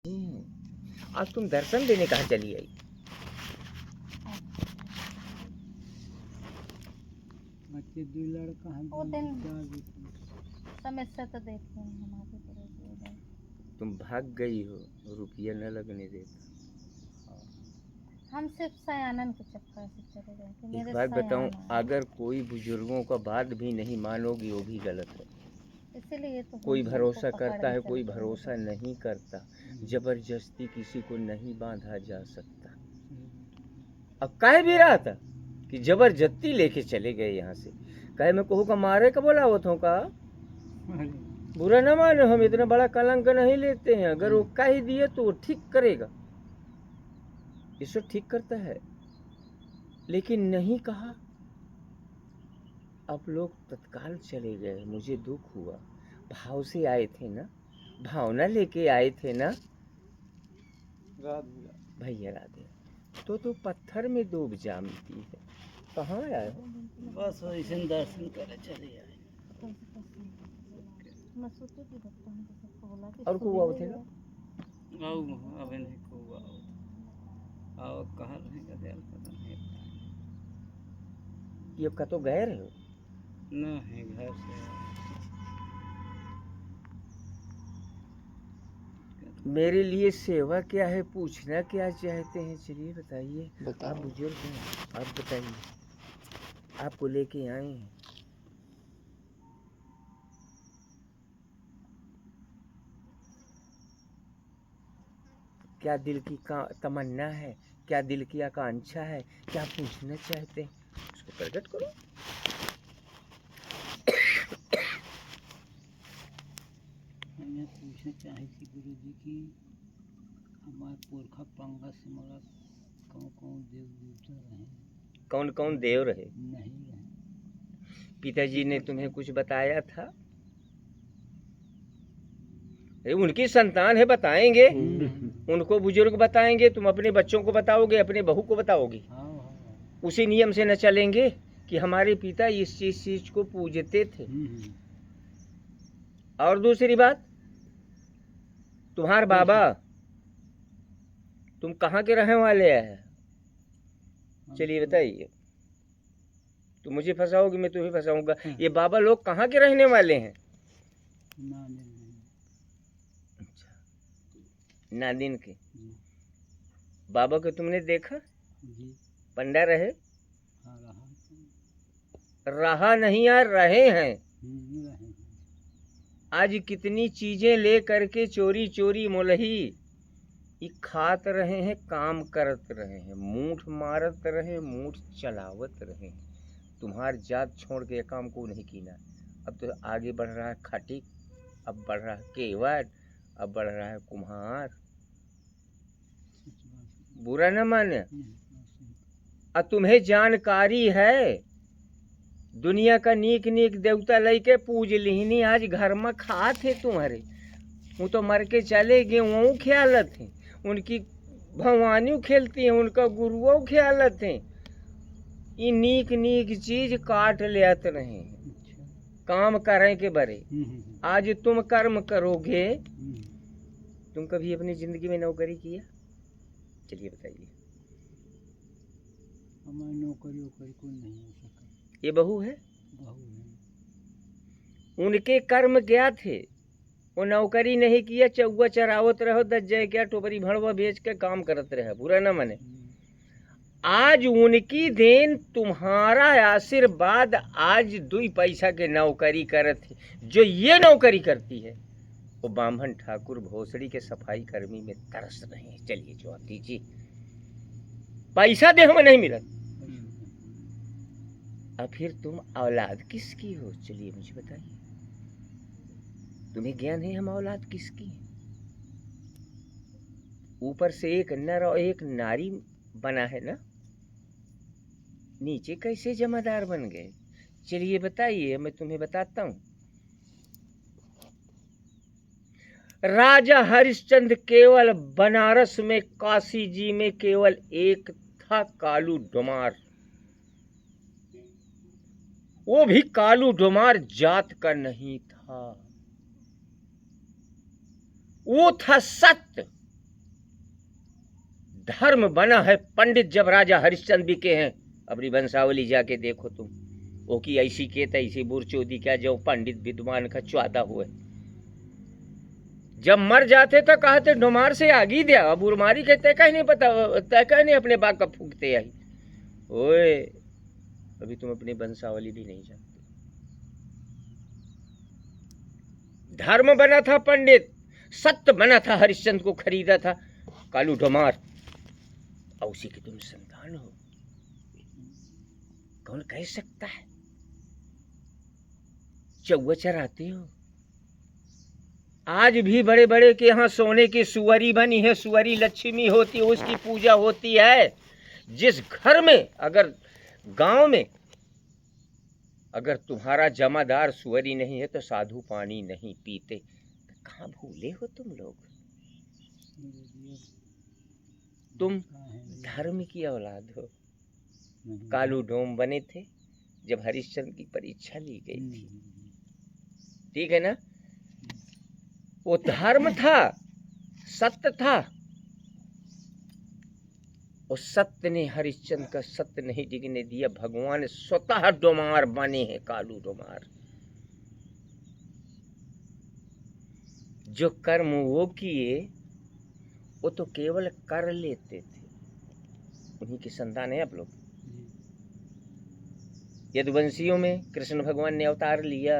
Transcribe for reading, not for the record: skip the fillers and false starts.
आज तुम दर्शन देने कहाँ चली आई? बच्चे दो लड़का हम वो दिन देते समस्या तो देखते हैं हमारे तरफ। तुम भाग गई हो, रुपया न लगने देता। हम सिर्फ सयानन के चक्कर से चले गए कि एक मेरे बात बताऊं, सयान आए। अगर कोई बुजुर्गों का बात भी नहीं मानोगी वो भी गलत है। इसीलिए तो हम कोई सबको भरोसा पकड़ करता के है, कोई चलते हैं। भरोसा नहीं करता। जबरदस्ती किसी को नहीं बांधा जा सकता। अब कह भी रहा था कि जबरदस्ती लेके चले गए यहाँ से। कहे मैं कहूँ का मारे का बोला वो थो का बुरा न मानो, हम इतना बड़ा कलंक नहीं लेते हैं। अगर वो कह ही दिए तो वो ठीक करेगा, ईश्वर ठीक करता है। लेकिन नहीं कहा, अब लोग तत्काल चले गए। मुझे दुख हुआ। भाव से आए थे ना, भावना लेके आए थे ना भैया राधे। तो पत्थर में डूब जामती है। कहाँ आए हो? बस ऐसे दर्शन करे चले आए। मैं सोची कि डॉक्टर ने सबको बोला कि और को हुआ थे ना? आओ अब नहीं को आओ कहाँ रहेगा दिल पता नहीं ये का तो गए रहे हो ना है घर से। मेरे लिए सेवा क्या है, पूछना क्या चाहते हैं? चलिए बताइए। आप बुजुर्ग हैं, आप बताइए। आपको लेके आए हैं। क्या दिल की तमन्ना है, क्या दिल की आकांक्षा है, क्या पूछना चाहते हैं, उसको प्रकट करो। हमें पूछना चाहिए थी गुरु जी की हमारे पुरखा पंगा से मरा कौन कौन देव देवता रहे, कौन कौन देव रहे? नहीं रहे। पिताजी ने तुम्हें कुछ बताया था? अरे उनकी संतान है, बताएंगे। उनको बुजुर्ग बताएंगे, तुम अपने बच्चों को बताओगे, अपने बहू को बताओगे। उसी नियम से न चलेंगे कि हमारे पिता इस चीज को पूजते थे। और दूसरी बात, तुम्हारे बाबा, तुम कहाँ के रहने वाले हैं? चलिए बताइए। तुम मुझे फंसाओगे, मैं तुम्हें फंसाऊंगा। ये बाबा लोग कहाँ के रहने वाले हैं? अच्छा, नादिन के। बाबा को तुमने देखा? पंडा रहे? रहा नहीं यार, रहे हैं। आज कितनी चीजें ले करके चोरी चोरी मोलही ये खात रहे हैं, काम करत रहे हैं, मूठ मारत रहे, मूठ चलावत रहे हैं। तुम्हार जात छोड़ के काम को नहीं कीना। अब तो आगे बढ़ रहा है खटिक, अब बढ़ रहा है केवट, अब बढ़ रहा है कुम्हार। बुरा न माने। अब तुम्हें जानकारी है, दुनिया का नीक नीक देवता लेके पूज लिहनी, आज घर में खा थे तुम्हारे। वो तो मर के चले गए, वो ख्यालत है। उनकी भवानी खेलती है, उनका गुरुओं ख्यालत है। ये नीक नीक चीज काट लेते रहे, काम करें के बरे। आज तुम कर्म करोगे। तुम कभी अपनी जिंदगी में नौकरी किया? चलिए बताइए। हमारी नौकरी को नहीं हो सका। ये बहू है, बहू है। उनके कर्म क्या थे? वो नौकरी नहीं किया, चौवा चरावत रहो, 10 जय क्या टोपरी भड़वा बेच के काम करत रहे। बुरा ना माने। आज उनकी देन, तुम्हारा आशीर्वाद, आज 2 पैसा के नौकरी करत है। जो ये नौकरी करती है वो बामन ठाकुर भोसड़ी के सफाई कर्मी में तरस रहे हैं। चलिए जवाब दीजिए। पैसा देह में नहीं मिला, अब फिर तुम औलाद किसकी हो? चलिए मुझे बताइए। तुम्हें ज्ञान है हम औलाद किसकी है? ऊपर से एक नर और एक नारी बना है ना, नीचे कैसे जमादार बन गए? चलिए बताइए, मैं तुम्हें बताता हूं। राजा हरिश्चंद्र केवल बनारस में, काशी जी में केवल एक था, कालू डोमार। वो भी कालू डोमार जात का नहीं था, वो था सत्य। धर्म बना है पंडित जब राजा हरिश्चंद्र भी के हैं। अपनी वंशावली जाके देखो तुम, वो की ऐसी के तैसी बुरचोदी क्या जो पंडित विद्वान का च्वादा हुए। जब मर जाते तो कहते डोमार से आगी दिया, अब उर्मारी के तय कहीं नहीं पता, तय कहीं नहीं अपने बाग का फूकते आई। ओए अभी तुम अपनी वंशावली भी नहीं जानते। धर्म बना था पंडित, सत्य बना था, हरिश्चंद्र को खरीदा था कालू डोमार, और उसी की तुम संतान हो। कौन कह सकता है? चौवा चराते हो। आज भी बड़े बड़े के यहाँ सोने की सुअरी बनी है, सुअरी लक्ष्मी होती है, उसकी पूजा होती है। जिस घर में, अगर गांव में अगर तुम्हारा जमादार सुअरी नहीं है तो साधु पानी नहीं पीते। तो कहाँ भूले हो तुम लोग? तुम धर्म की औलाद हो। कालू डोम बने थे जब हरिश्चंद्र की परीक्षा ली गई थी, ठीक है ना? वो धर्म था, सत्य था, और सत्य ने हरिश्चंद्र का सत्य नहीं टिकने दिया। भगवान स्वतः डोमार बने हैं, कालू डोमार। जो कर्म वो किए वो तो केवल कर लेते थे। उन्हीं की संतान है आप लोग। यदुवंशियों में कृष्ण भगवान ने अवतार लिया,